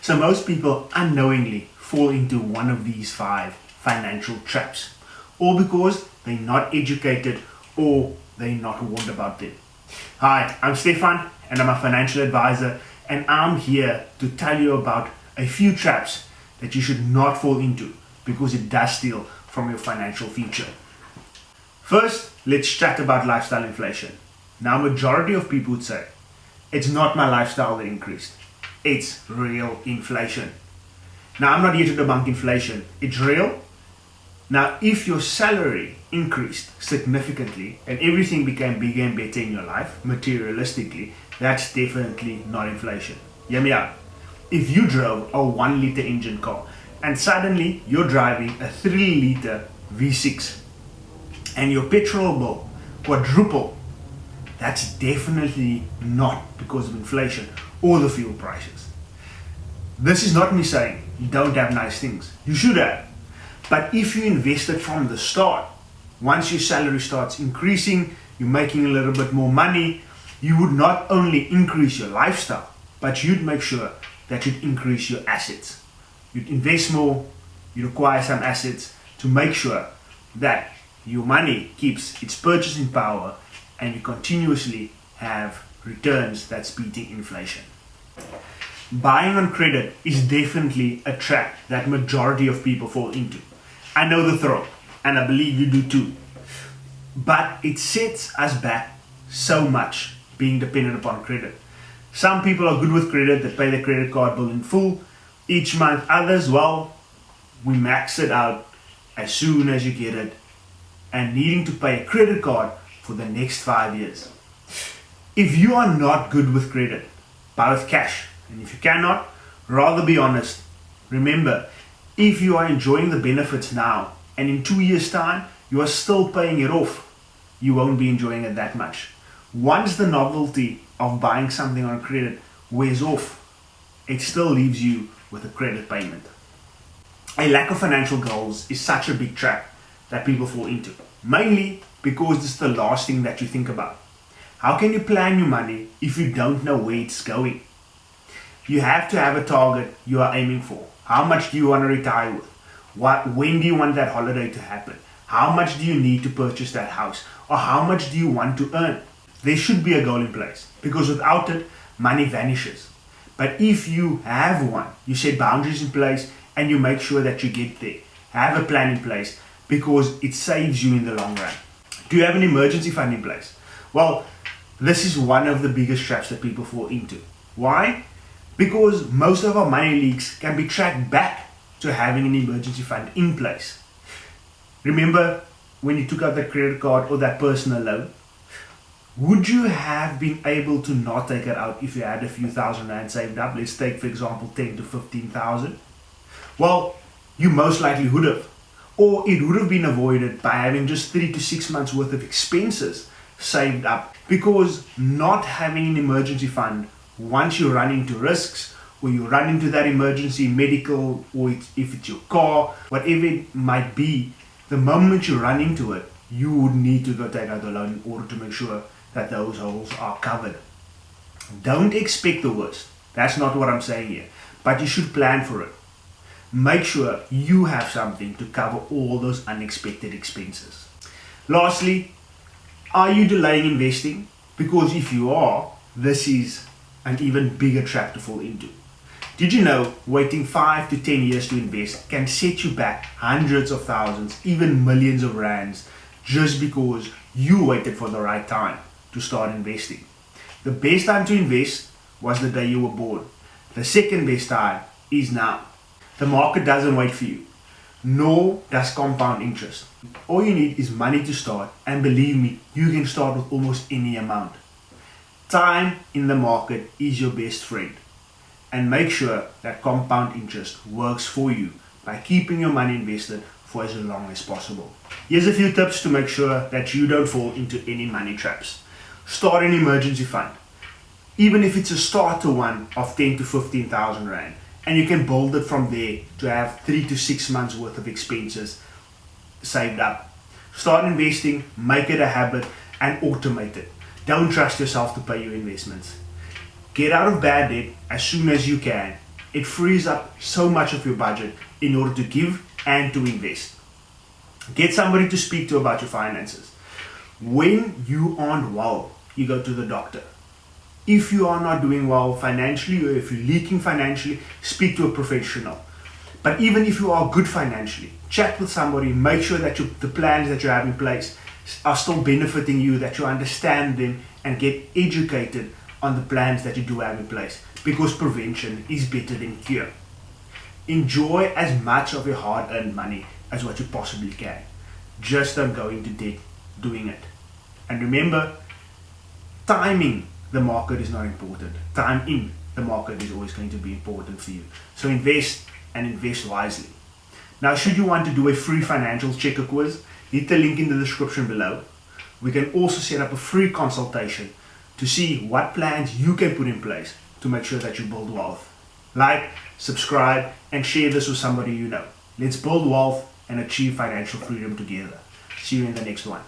So most people unknowingly fall into one of these 5 financial traps, all because they're not educated or they're not warned about them. Hi, I'm Stefan and I'm a financial advisor, and I'm here to tell you about a few traps that you should not fall into because it does steal from your financial future. First, let's chat about lifestyle inflation. Now, majority of people would say, it's not my lifestyle that increased, it's real inflation. Now, I'm not here to debunk inflation, it's real. Now, if your salary increased significantly and everything became bigger and better in your life, materialistically, that's definitely not inflation. Hear me out. If you drove a 1 liter engine car and suddenly you're driving a 3 liter V6 and your petrol bill quadrupled, that's definitely not because of inflation or the fuel prices. This is not me saying you don't have nice things. You should have. But if you invested from the start, once your salary starts increasing, you're making a little bit more money, you would not only increase your lifestyle, but you'd make sure that you'd increase your assets. You'd invest more, you acquire some assets to make sure that your money keeps its purchasing power and you continuously have returns that's beating inflation. Buying on credit is definitely a trap that majority of people fall into. I know the throw, and I believe you do too. But it sets us back so much being dependent upon credit. Some people are good with credit, they pay their credit card bill in full each month. Others, well, we max it out as soon as you get it and needing to pay a credit card for the next 5 years. If you are not good with credit, buy with cash. And if you cannot, rather be honest. Remember, if you are enjoying the benefits now and in 2 years' time you are still paying it off, you won't be enjoying it that much. Once the novelty of buying something on credit wears off, it still leaves you with a credit payment. A lack of financial goals is such a big trap that people fall into, mainly because it's the last thing that you think about. How can you plan your money if you don't know where it's going? You have to have a target you are aiming for. How much do you want to retire with? When do you want that holiday to happen? How much do you need to purchase that house? Or how much do you want to earn? There should be a goal in place, because without it, money vanishes. But if you have one, you set boundaries in place and you make sure that you get there. Have a plan in place because it saves you in the long run. Do you have an emergency fund in place? Well, this is one of the biggest traps that people fall into. Why? Because most of our money leaks can be tracked back to having an emergency fund in place. Remember when you took out that credit card or that personal loan? Would you have been able to not take it out if you had a few thousand rand saved up? Let's take, for example, 10 to 15,000. Well, you most likely would have. Or it would have been avoided by having just 3 to 6 months worth of expenses saved up. Because not having an emergency fund, once you run into risks, or you run into that emergency medical, or if it's your car, whatever it might be, the moment you run into it, you would need to go take out a loan in order to make sure that those holes are covered. Don't expect the worst. That's not what I'm saying here. But you should plan for it. Make sure you have something to cover all those unexpected expenses. Lastly, are you delaying investing? Because if you are, this is an even bigger trap to fall into. Did you know waiting 5 to 10 years to invest can set you back hundreds of thousands, even millions of rands, just because you waited for the right time to start investing? The best time to invest was the day you were born. The second best time is now. The market doesn't wait for you, nor does compound interest. All you need is money to start, and believe me, you can start with almost any amount. Time in the market is your best friend, and make sure that compound interest works for you by keeping your money invested for as long as possible. Here's a few tips to make sure that you don't fall into any money traps. Start an emergency fund, even if it's a starter one of 10 to 15,000 rand, and you can build it from there to have 3 to 6 months worth of expenses saved up. Start investing, make it a habit, and automate it. Don't trust yourself to pay your investments. Get out of bad debt as soon as you can It frees up so much of your budget in order to give and to invest. Get somebody to speak to about your finances. When you aren't well, you go to the doctor. If you are not doing well financially, or if you're leaking financially, speak to a professional. But even if you are good financially, chat with somebody, make sure that the plans that you have in place are still benefiting you, that you understand them, and get educated on the plans that you do have in place, because prevention is better than cure. Enjoy as much of your hard-earned money as what you possibly can. Just don't go into debt doing it. And remember, timing the market is not important. Time in the market is always going to be important for you. So invest, and invest wisely. Now, should you want to do a free financial checker quiz, hit the link in the description below. We can also set up a free consultation to see what plans you can put in place to make sure that you build wealth. Like, subscribe, and share this with somebody you know. Let's build wealth and achieve financial freedom together. See you in the next one.